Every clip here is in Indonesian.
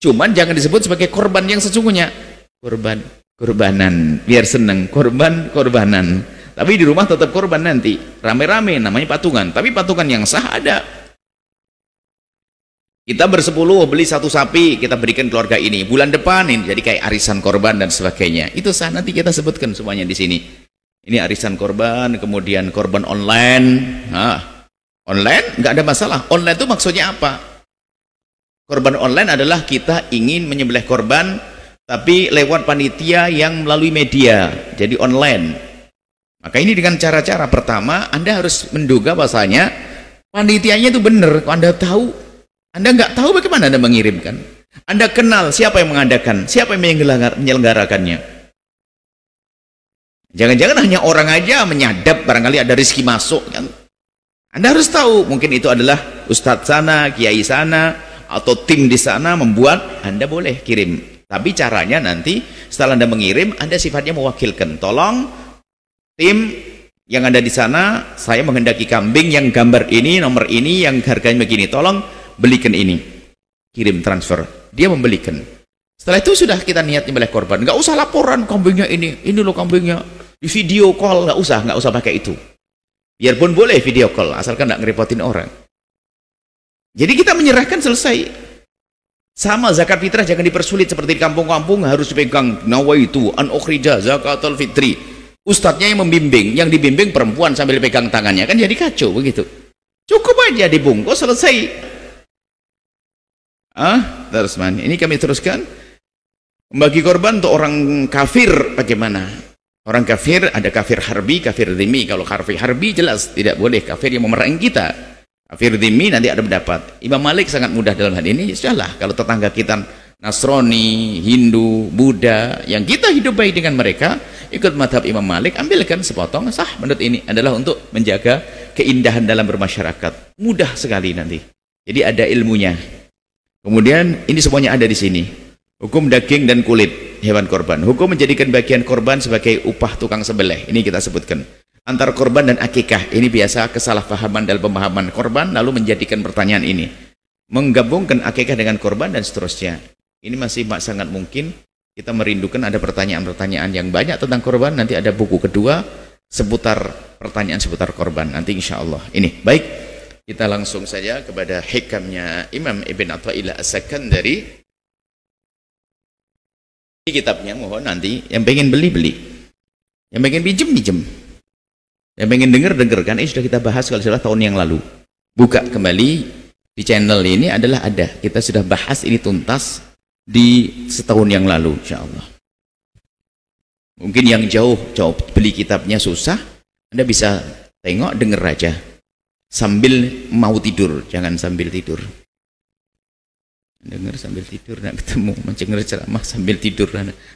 Cuman jangan disebut sebagai korban yang sesungguhnya. Korbanan, biar seneng. Korbanan. Tapi di rumah tetap korban nanti. Rame-rame, namanya patungan. Tapi patungan yang sah ada. Kita bersepuluh beli satu sapi, kita berikan keluarga ini. Bulan depan ini jadi kayak arisan korban dan sebagainya. Itu sah, nanti kita sebutkan semuanya di sini. Ini arisan korban, kemudian korban online. Nah, online nggak ada masalah. Online itu maksudnya apa? Korban online adalah kita ingin menyembelih korban tapi lewat panitia yang melalui media, jadi online. Maka ini dengan cara-cara pertama, Anda harus menduga bahasanya panitianya itu benar. Kalau Anda tahu, Anda nggak tahu bagaimana Anda mengirimkan. Anda kenal siapa yang mengadakan, siapa yang menyelenggarakannya. Jangan-jangan hanya orang aja menyadap, barangkali ada rezeki masuk kan. Anda harus tahu, mungkin itu adalah ustadz sana, kiai sana, atau tim di sana membuat. Anda boleh kirim, tapi caranya nanti setelah Anda mengirim, Anda sifatnya mewakilkan, tolong tim yang ada di sana, saya menghendaki kambing yang gambar ini, nomor ini, yang harganya begini, tolong belikan ini, kirim transfer. Dia membelikan. Setelah itu sudah kita niat nyembelih korban, nggak usah laporan kambingnya ini loh kambingnya, di video call, nggak usah pakai itu. Biarpun boleh video call, asalkan nggak ngerepotin orang. Jadi kita menyerahkan, selesai. Sama zakat fitrah jangan dipersulit seperti di kampung-kampung harus dipegang nawaitu an ukhrija zakatul fitri. Ustadznya yang membimbing, yang dibimbing perempuan sambil pegang tangannya, kan jadi kacau begitu. Cukup aja dibungkus, selesai. Terus ini kami teruskan. Bagi korban untuk orang kafir bagaimana? Orang kafir ada kafir harbi, kafir dhimmi. Kalau kafir harbi jelas tidak boleh, kafir yang memerangi kita. Kafir dhimmi nanti ada pendapat. Imam Malik sangat mudah dalam hal ini. Sudahlah, kalau tetangga kita Nasrani, Hindu, Buddha, yang kita hidup baik dengan mereka, ikut madhab Imam Malik, ambilkan sepotong, sah. Menurut ini adalah untuk menjaga keindahan dalam bermasyarakat. Mudah sekali nanti. Jadi ada ilmunya. Kemudian ini semuanya ada di sini. Hukum daging dan kulit hewan korban. Hukum menjadikan bagian korban sebagai upah tukang sembelih. Ini kita sebutkan. Antar korban dan akikah, ini biasa kesalahpahaman dalam pemahaman korban, lalu menjadikan pertanyaan ini, menggabungkan akikah dengan korban dan seterusnya. Ini masih sangat mungkin kita merindukan ada pertanyaan-pertanyaan yang banyak tentang korban. Nanti ada buku kedua seputar pertanyaan seputar korban nanti insya Allah. Ini baik, kita langsung saja kepada hikamnya Imam Ibn Athaillah As-Sakandari. Ini kitabnya, mohon nanti yang pengen beli, yang pengen pinjem. Yang pengen denger kan, ini sudah kita bahas kalau salah tahun yang lalu. Buka kembali di channel ini adalah ada. Kita sudah bahas ini tuntas di setahun yang lalu insyaallah. Mungkin yang jauh beli kitabnya susah, Anda bisa tengok, denger aja. Sambil mau tidur, jangan sambil tidur. Dengar sambil tidur, nak ketemu mendengar ceramah sambil tidur.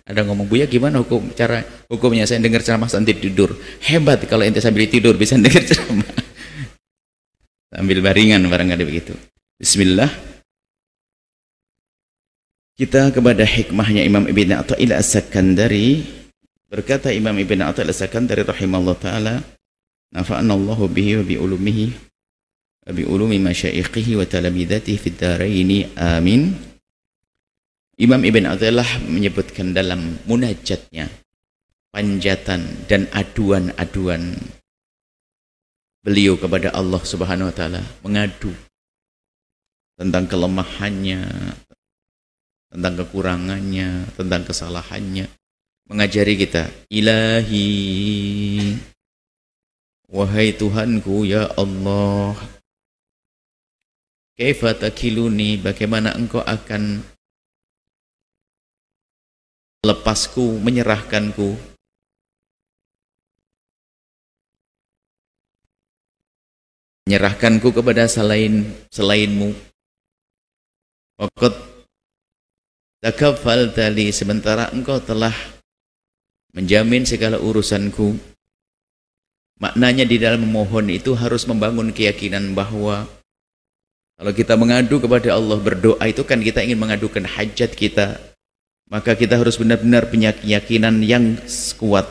Ada ngomong, Buya gimana hukumnya saya dengar ceramah sambil tidur? Hebat kalau ente sambil tidur bisa dengar ceramah sambil baringan, barangkali begitu. Bismillah. Kita kepada hikmahnya Imam Ibn Athaillah As-Sakandari. Berkata Imam Ibn Athaillah As-Sakandari rahimahullah ta'ala, nafa'ana Allahu bihi wa bi ulumihi bi ulumi masyayikhihi wa talamidatihi fid dharaini amin. Imam Ibn Athaillah menyebutkan dalam munajatnya, panjatan dan aduan-aduan beliau kepada Allah Subhanahu wa taala, mengadu tentang kelemahannya, tentang kekurangannya, tentang kesalahannya, mengajari kita, Ilahi, wahai Tuhanku ya Allah, kaifa takiluni, bagaimana engkau akan melepasku, menyerahkanku kepada selainmu. Waqad takaffaltali, sementara engkau telah menjamin segala urusanku. Maknanya di dalam memohon itu harus membangun keyakinan bahwa kalau kita mengadu kepada Allah, berdoa itu kan kita ingin mengadukan hajat kita, maka kita harus benar-benar punya keyakinan yang kuat,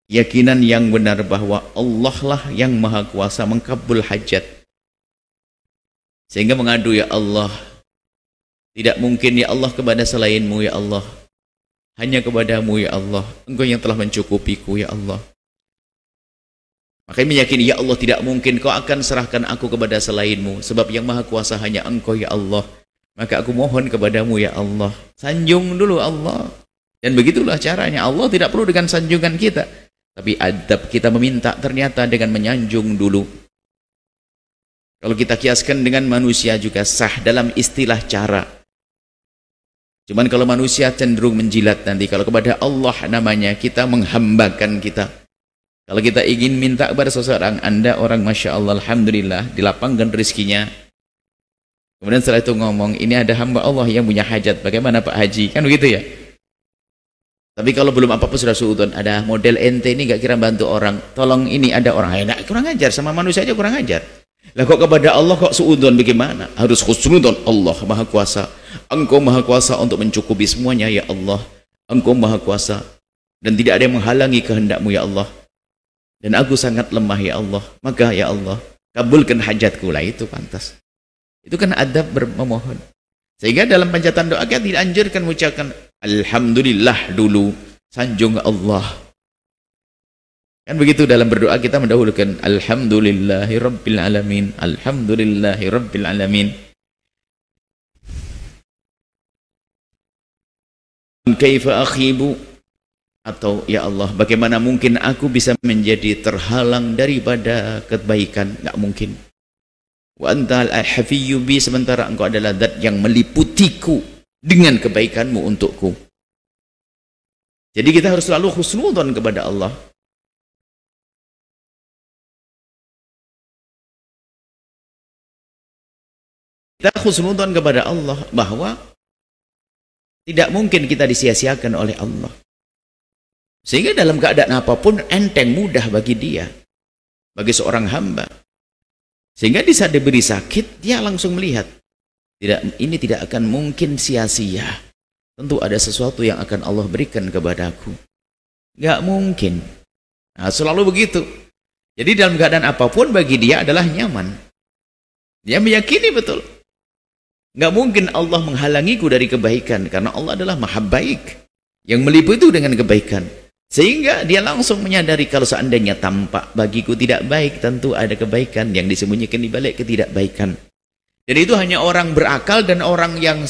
keyakinan yang benar bahwa Allah lah yang maha kuasa mengkabul hajat. Sehingga mengadu, ya Allah, Tidak mungkin ya Allah kepada selainmu ya Allah. Hanya kepadamu ya Allah. Engkau yang telah mencukupiku ya Allah. Makanya meyakini ya Allah tidak mungkin kau akan serahkan aku kepada selainmu. Sebab yang maha kuasa hanya engkau ya Allah. Maka aku mohon kepadamu ya Allah. Sanjung dulu Allah. Dan begitulah caranya. Allah tidak perlu dengan sanjungan kita. Tapi adab kita meminta ternyata dengan menyanjung dulu. Kalau kita kiaskan dengan manusia juga sah dalam istilah cara. Cuman kalau manusia cenderung menjilat nanti. Kalau kepada Allah namanya kita menghambakan kita. Kalau kita ingin minta kepada seseorang, Anda orang Masya Allah, Alhamdulillah, dilapangkan rezekinya. Kemudian setelah itu ngomong, ini ada hamba Allah yang punya hajat. Bagaimana Pak Haji? Kan begitu ya? Tapi kalau belum apa-apa sudah suudon, ada model ente ini gak kira bantu orang. Tolong ini ada orang. Ya, kurang ajar, sama manusia aja kurang ajar. Lah kok kepada Allah kok suudon bagaimana? Harus khusnudon. Allah maha kuasa. Engkau maha kuasa untuk mencukupi semuanya ya Allah. Engkau maha kuasa. Dan tidak ada yang menghalangi kehendakmu ya Allah. Dan aku sangat lemah ya Allah. Maka ya Allah, kabulkan hajatku. Lah itu pantas. Itu kan adab memohon. Sehingga dalam panjatan doa kita tidak anjurkan mengucapkan Alhamdulillah dulu. Sanjung Allah. Kan begitu dalam berdoa kita mendahulukan Alhamdulillahi Rabbil Alamin. Alhamdulillahi Rabbil Alamin. Kaifa akhibu. Atau ya Allah, bagaimana mungkin aku bisa menjadi terhalang daripada kebaikan? Tidak mungkin. Wa antal al-hafiyyu bi, sementara engkau adalah zat yang meliputiku dengan kebaikanmu untukku. Jadi kita harus selalu husnudzon kepada Allah. Kita husnudzon kepada Allah bahwa tidak mungkin kita disia-siakan oleh Allah. Sehingga dalam keadaan apapun enteng mudah bagi dia, bagi seorang hamba. Sehingga di saat diberi sakit, dia langsung melihat, ini tidak akan mungkin sia-sia. Tentu ada sesuatu yang akan Allah berikan kepadaku. Gak mungkin. Nah, selalu begitu. Jadi dalam keadaan apapun bagi dia adalah nyaman. Dia meyakini betul. Gak mungkin Allah menghalangiku dari kebaikan, karena Allah adalah maha baik yang meliputi dengan kebaikan. Sehingga dia langsung menyadari kalau seandainya tampak bagiku tidak baik, tentu ada kebaikan yang disembunyikan di balik ketidakbaikan. Dan itu hanya orang berakal dan orang yang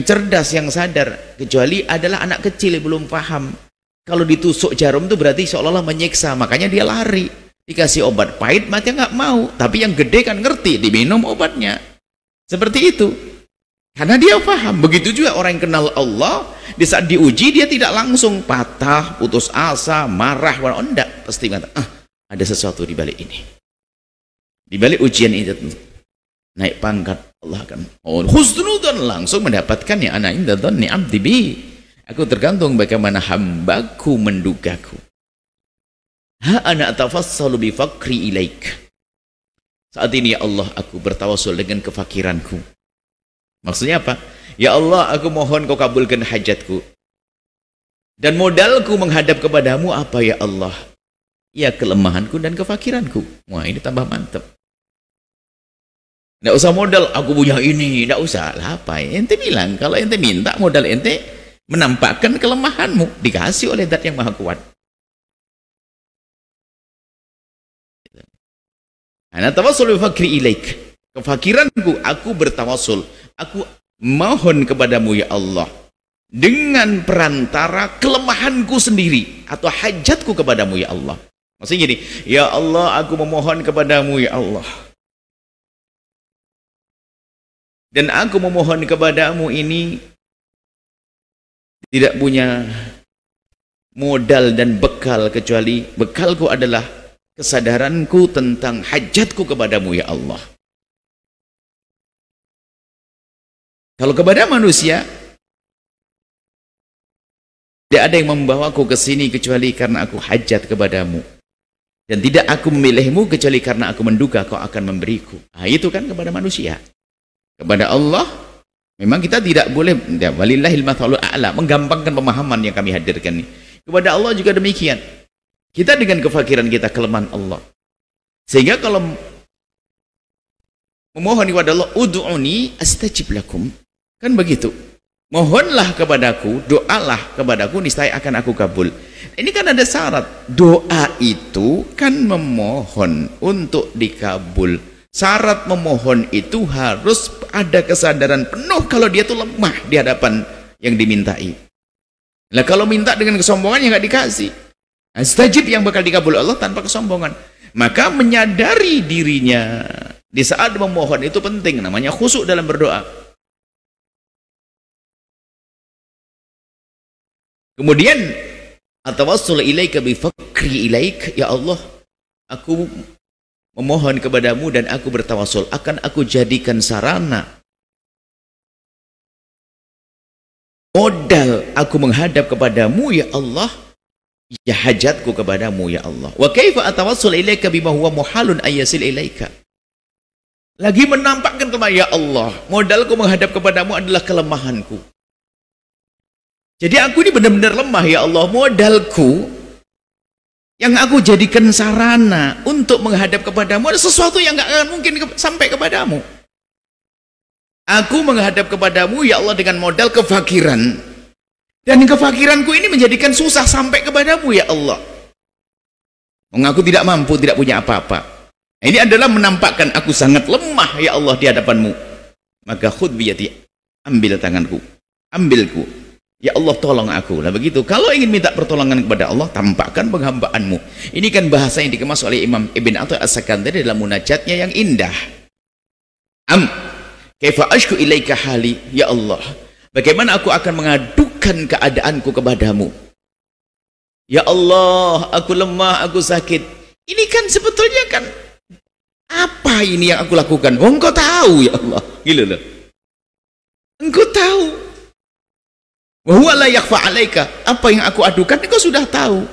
cerdas, yang sadar. Kecuali adalah anak kecil yang belum paham. Kalau ditusuk jarum itu berarti seolah-olah menyiksa, makanya dia lari. Dikasih obat pahit, mati nggak mau. Tapi yang gede kan ngerti, diminum obatnya. Seperti itu. Karena dia paham. Begitu juga orang yang kenal Allah, di saat diuji dia tidak langsung patah, putus asa, marah, enggak, pasti mengatakan, ada sesuatu di balik ini. Di balik ujian itu naik pangkat, Allah akan husnudzon, langsung mendapatkannya. Ana inda dhanni 'abdi bi. Aku tergantung bagaimana hambaku mendugaku. Ha ana atafassalu bi faqri ilaik. Saat ini ya Allah, aku bertawassul dengan kefakiranku. Maksudnya apa? Ya Allah, aku mohon kau kabulkan hajatku. Dan modalku menghadap kepadamu apa ya Allah? Ya kelemahanku dan kefakiranku. Wah, ini tambah mantap. Tidak usah modal, aku punya ini. Tidak usah. Lah apa? Ente bilang, kalau ente minta modal ente menampakkan kelemahanmu. Dikasih oleh zat yang maha kuat. Ana tawassul bi fakri ilaik. Kefakiranku, aku bertawassul. Aku mohon kepadamu ya Allah dengan perantara kelemahanku sendiri atau hajatku kepadamu ya Allah. Maksudnya gini, ya Allah, aku memohon kepadamu ya Allah. Dan aku memohon kepadamu ini tidak punya modal dan bekal, kecuali bekalku adalah kesadaranku tentang hajatku kepadamu ya Allah. Kalau kepada manusia, tidak ada yang membawaku ke sini kecuali karena aku hajat kepadamu. Dan tidak aku memilihmu kecuali karena aku menduga kau akan memberiku. Nah, itu kan kepada manusia. Kepada Allah, memang kita tidak boleh, walillahil mathalul a'la, menggampangkan pemahaman yang kami hadirkan ini. Kepada Allah juga demikian. Kita dengan kefakiran kita, kelemahan Allah. Sehingga kalau memohon kepada Allah, ud'uni astajib lakum. Kan begitu. Mohonlah kepadaku, doalah kepadaku, niscaya akan aku kabul. Ini kan ada syarat. Doa itu kan memohon untuk dikabul. Syarat memohon itu harus ada kesadaran penuh kalau dia tuh lemah di hadapan yang dimintai. Nah kalau minta dengan kesombongan ya nggak dikasih. Astajib yang bakal dikabul Allah tanpa kesombongan. Maka menyadari dirinya di saat memohon itu penting, namanya khusyuk dalam berdoa. Kemudian atawassul ilaika bi fakri ilaik, ya Allah, aku memohon kepadamu dan aku bertawassul, akan aku jadikan sarana modal aku menghadap kepadamu ya Allah, ya hajatku kepadamu ya Allah. Wa kaifa atawassul ilaika bima huwa muhalun ayasil ilaika. Lagi menampakkan kepada ya Allah, modalku menghadap kepadamu adalah kelemahanku. Jadi aku ini benar-benar lemah ya Allah, modalku yang aku jadikan sarana untuk menghadap kepadamu ada sesuatu yang gak akan mungkin sampai kepadamu. Aku menghadap kepadamu ya Allah dengan modal kefakiran, dan kefakiranku ini menjadikan susah sampai kepadamu ya Allah. Mengaku tidak mampu, tidak punya apa-apa. Ini adalah menampakkan aku sangat lemah ya Allah di hadapanmu. Maka khudh biyadi, ambil tanganku, ambilku ya Allah, tolong aku. Lah begitu. Kalau ingin minta pertolongan kepada Allah, tampakkan penghambaanmu. Ini kan bahasa yang dikemas oleh Imam Ibn Atha As-Sakandari dalam munajatnya yang indah. Kaifa ashku ilaika hali, ya Allah, bagaimana aku akan mengadukan keadaanku kepadamu. Ya Allah, aku lemah, aku sakit. Ini kan sebetulnya kan apa ini yang aku lakukan? Oh, engkau tahu ya Allah. Gila loh. Engkau tahu. Wa huwa la yakhfa 'alaika. Apa yang aku adukan engkau sudah tahu.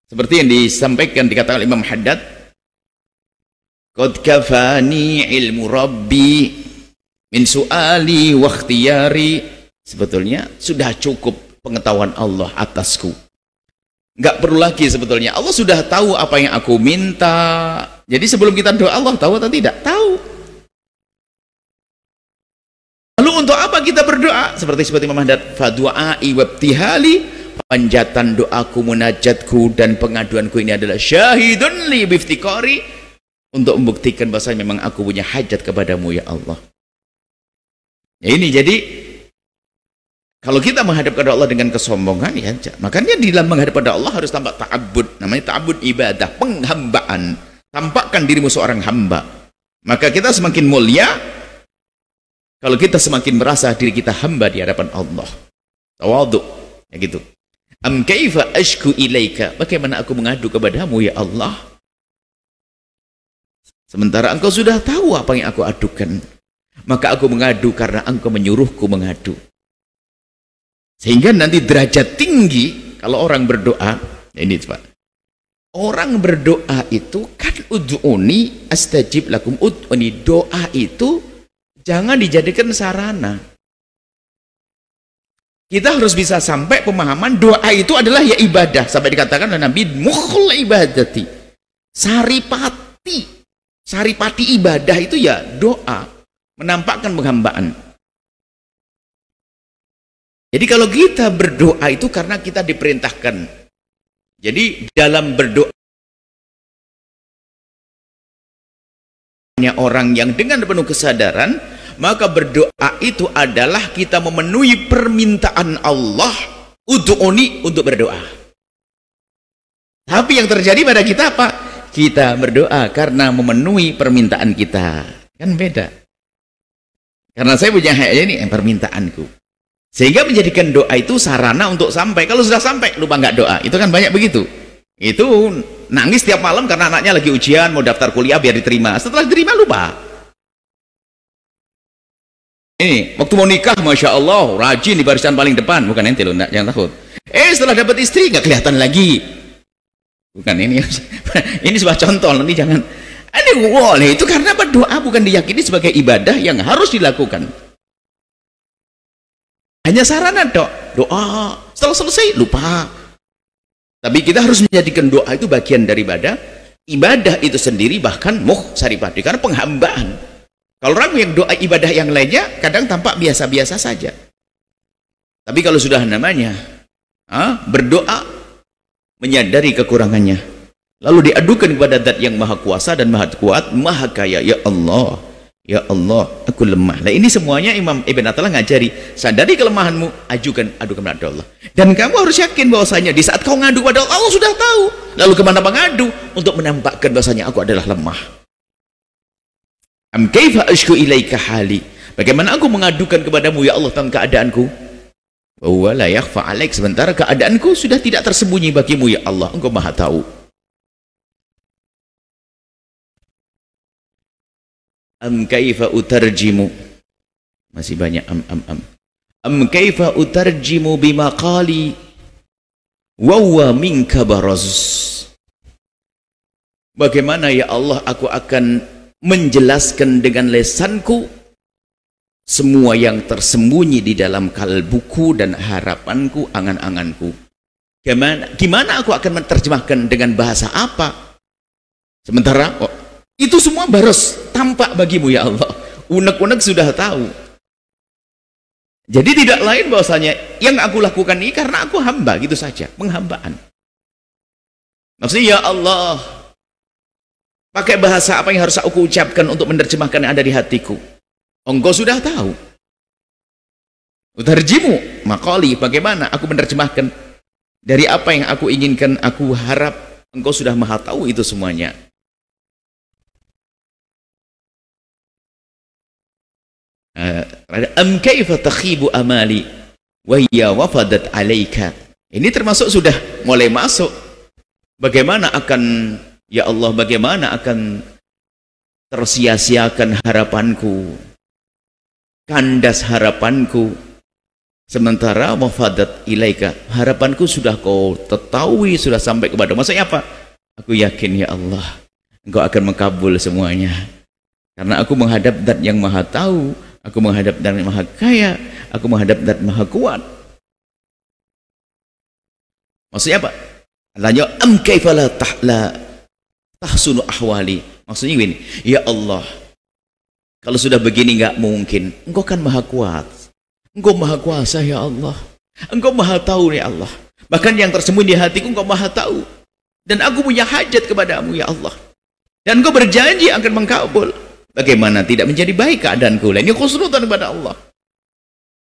Seperti yang disampaikan dikatakan oleh Imam Haddad, qad kafani ilmu rabbi min su'ali wa ikhtiyari. Sebetulnya sudah cukup pengetahuan Allah atasku. Enggak perlu lagi sebetulnya. Allah sudah tahu apa yang aku minta. Jadi sebelum kita doa, Allah tahu atau tidak? Tahu. Lalu untuk apa kita berdoa? Seperti Imam Haddad, fadu'ai wabtihali, panjatan doaku, munajatku dan pengaduanku ini adalah syahidun li biftikari, untuk membuktikan bahwa memang aku punya hajat kepadamu ya Allah. Ya ini jadi kalau kita menghadap kepada Allah dengan kesombongan, ya makanya di dalam menghadap kepada Allah harus tampak ta'abbud, namanya ta'abbud ibadah, penghambaan. Tampakkan dirimu seorang hamba. Maka kita semakin mulia kalau kita semakin merasa diri kita hamba di hadapan Allah. Tawadhu, ya gitu. Am kaifa ashku ilaika, bagaimana aku mengadu kepadamu ya Allah, sementara engkau sudah tahu apa yang aku adukan. Maka aku mengadu karena engkau menyuruhku mengadu. Sehingga nanti derajat tinggi kalau orang berdoa, ini Pak. Orang berdoa itu kan ud'uni astajib lakum, ud'uni, doa itu jangan dijadikan sarana. Kita harus bisa sampai pemahaman doa itu adalah ya ibadah, sampai dikatakan oleh Nabi mukhul ibadati, saripati ibadah itu ya doa, menampakkan penghambaan. Jadi kalau kita berdoa itu karena kita diperintahkan. Jadi dalam berdoa orang yang dengan penuh kesadaran, maka berdoa itu adalah kita memenuhi permintaan Allah, ud'uni, untuk berdoa. Tapi yang terjadi pada kita apa? Kita berdoa karena memenuhi permintaan kita. Kan beda. Karena saya punya hak ini permintaanku. Sehingga menjadikan doa itu sarana untuk sampai. Kalau sudah sampai lupa nggak doa, itu kan banyak begitu. Itu nangis tiap malam karena anaknya lagi ujian, mau daftar kuliah biar diterima. Setelah diterima lupa. Ini waktu mau nikah, masya Allah, rajin di barisan paling depan. Bukan ente loh, jangan takut. Setelah dapat istri nggak kelihatan lagi. Bukan ini. Ini sebuah contoh. Nanti jangan. Ini boleh. Itu karena apa? Doa bukan diyakini sebagai ibadah yang harus dilakukan. Hanya sarana doa, setelah selesai lupa. Tapi kita harus menjadikan doa itu bagian daripada ibadah itu sendiri, bahkan saripati, karena penghambaan. Kalau orang yang doa ibadah yang lainnya kadang tampak biasa-biasa saja. Tapi kalau sudah namanya berdoa menyadari kekurangannya, lalu diadukan kepada Zat yang Maha Kuasa dan Maha Kuat, Maha Kaya, ya Allah, aku lemah. Nah, ini semuanya Imam Ibn Athaillah ngajari, sadari kelemahanmu, adukan kepada Allah. Dan kamu harus yakin bahwasanya di saat kau ngadu pada Allah, Allah sudah tahu. Lalu kemana mengadu? Untuk menampakkan bahwasanya aku adalah lemah. Am kaifa ashku ilaika hali? Bagaimana aku mengadukan kepadamu ya Allah tentang keadaanku? Wa la yakhfa alaik, sementara keadaanku sudah tidak tersembunyi bagimu ya Allah, engkau Maha tahu. Am kaifa utarjimu, masih banyak am kaifa utarjimu bimaqali wa huwa minka baraz. Bagaimana ya Allah aku akan menjelaskan dengan lesanku semua yang tersembunyi di dalam kalbuku dan harapanku, angan-anganku. Gimana aku akan menerjemahkan dengan bahasa apa? Sementara itu semua baros tampak bagimu ya Allah. Unek-unek sudah tahu. Jadi tidak lain bahwasanya yang aku lakukan ini karena aku hamba, gitu saja, penghambaan. Maksudnya ya Allah, pakai bahasa apa yang harus aku ucapkan untuk menerjemahkan yang ada di hatiku? Engkau sudah tahu. Utarjimu maqali, bagaimana aku menerjemahkan dari apa yang aku inginkan, aku harap engkau sudah Maha tahu itu semuanya. Am kaifa takhibu amali wa hiya wafadat alaika. Ini termasuk sudah mulai masuk. Bagaimana akan ya Allah, bagaimana akan tersia-siakan harapanku, kandas harapanku, sementara wafadat ilaika, harapanku sudah kau ketahui, sudah sampai kepada. Maksudnya apa? Aku yakin ya Allah, engkau akan mengkabul semuanya, karena aku menghadap Zat yang Maha tahu, aku menghadap Zat yang Maha Kaya, aku menghadap Zat Maha Kuat. Maksudnya apa? Lanjut, am kaifa la tahsunu ahwali. Maksudnya gini, ya Allah, kalau sudah begini nggak mungkin. Engkau kan Maha Kuat, engkau Maha Kuasa ya Allah, engkau Maha tahu ya Allah. Bahkan yang tersembunyi di hatiku engkau Maha tahu. Dan aku punya hajat kepadamu ya Allah. Dan engkau berjanji akan mengkabul. Bagaimana tidak menjadi baik keadaanku? Ini khusnudan kepada Allah.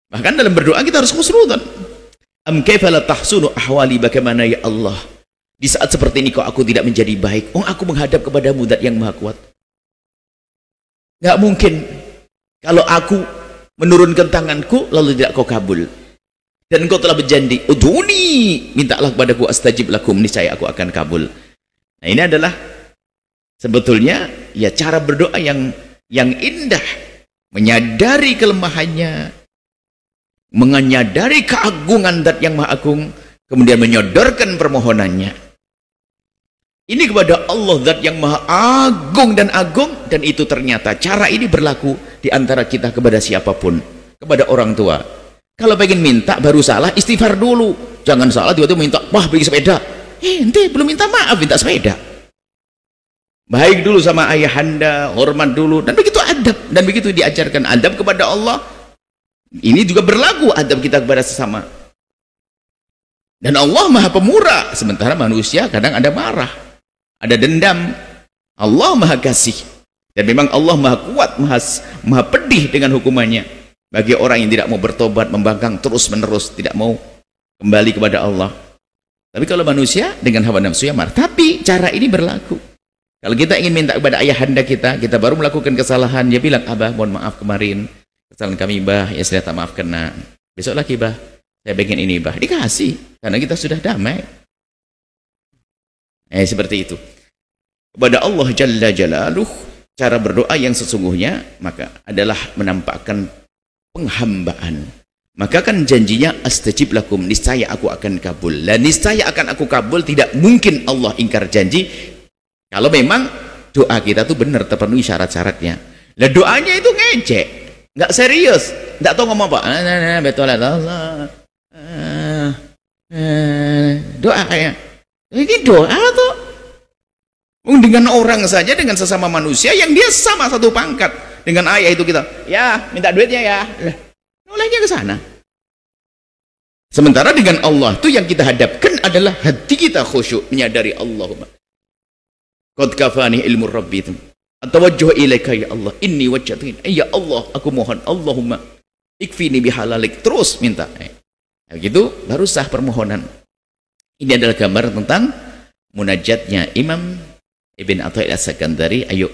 Bahkan dalam berdoa kita harus khusnudan. Am kaifa la tahsunu ahwali, bagaimana ya Allah, di saat seperti ini kok aku tidak menjadi baik. Aku menghadap kepadamu Zat yang Maha Kuat. Nggak mungkin kalau aku menurunkan tanganku lalu tidak kau kabul. Dan engkau telah berjanji, udhuni, mintalah kepadaku astajib lakum, niscaya aku akan kabul. Nah, ini adalah sebetulnya ya cara berdoa yang indah, menyadari kelemahannya, menyadari keagungan Zat yang Maha Agung, kemudian menyodorkan permohonannya. Ini kepada Allah Zat yang Maha Agung, dan itu ternyata cara ini berlaku di antara kita kepada siapapun, kepada orang tua. Kalau pengen minta baru salah, istighfar dulu. Jangan salah tiba-tiba minta, wah beli sepeda. Ente belum minta maaf, minta sepeda. Baik dulu sama ayahanda, hormat dulu, dan begitu adab, dan begitu diajarkan adab kepada Allah. Ini juga berlaku adab kita kepada sesama. Dan Allah Maha Pemurah, sementara manusia kadang ada marah, ada dendam. Allah Maha Kasih, dan memang Allah Maha Kuat, maha pedih dengan hukumannya bagi orang yang tidak mau bertobat, membangkang terus menerus, tidak mau kembali kepada Allah. Tapi kalau manusia dengan hawa nafsu yang marah. Tapi cara ini berlaku. Kalau kita ingin minta kepada ayahanda kita baru melakukan kesalahan, dia bilang, Abah mohon maaf kemarin, kesalahan kami Bah, ya saya tak maafkan. Nah, besok lagi Bah, saya bikin ini Bah, dikasih, karena kita sudah damai. Seperti itu. Kepada Allah Jalla Jalaluh, cara berdoa yang sesungguhnya maka adalah menampakkan penghambaan. Maka kan janjinya astajib lakum, niscaya aku akan kabul. Dan niscaya akan aku kabul, tidak mungkin Allah ingkar janji kalau memang doa kita tuh benar terpenuhi syarat-syaratnya. Lah doanya itu ngecek, nggak serius, nggak tahu ngomong apa. Betul Allah. Doa kayak ini doa tuh dengan orang saja, dengan sesama manusia yang dia sama satu pangkat, Dengan ayat itu kita, ya minta duitnya ya. Nolehnya ke sana. Sementara dengan Allah itu yang kita hadapkan adalah hati kita khusyuk menyadari Allahumma. Qad kafani ilmu Rabbi itu. Atawajjuh ilaika ya Allah. Inni wajjahtu. Ya Allah, aku mohon Allahumma ikfini bihalalik. Terus minta. Begitu baru sah permohonan. Ini adalah gambar tentang munajatnya Imam Ibn Athaillah As-Sakandari. Ayo,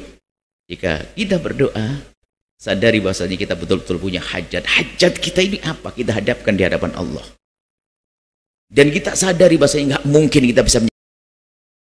jika kita berdoa, sadari bahwasanya kita betul-betul punya hajat. Hajat kita ini apa? Kita hadapkan di hadapan Allah. Dan kita sadari bahwasanya nggak mungkin kita bisa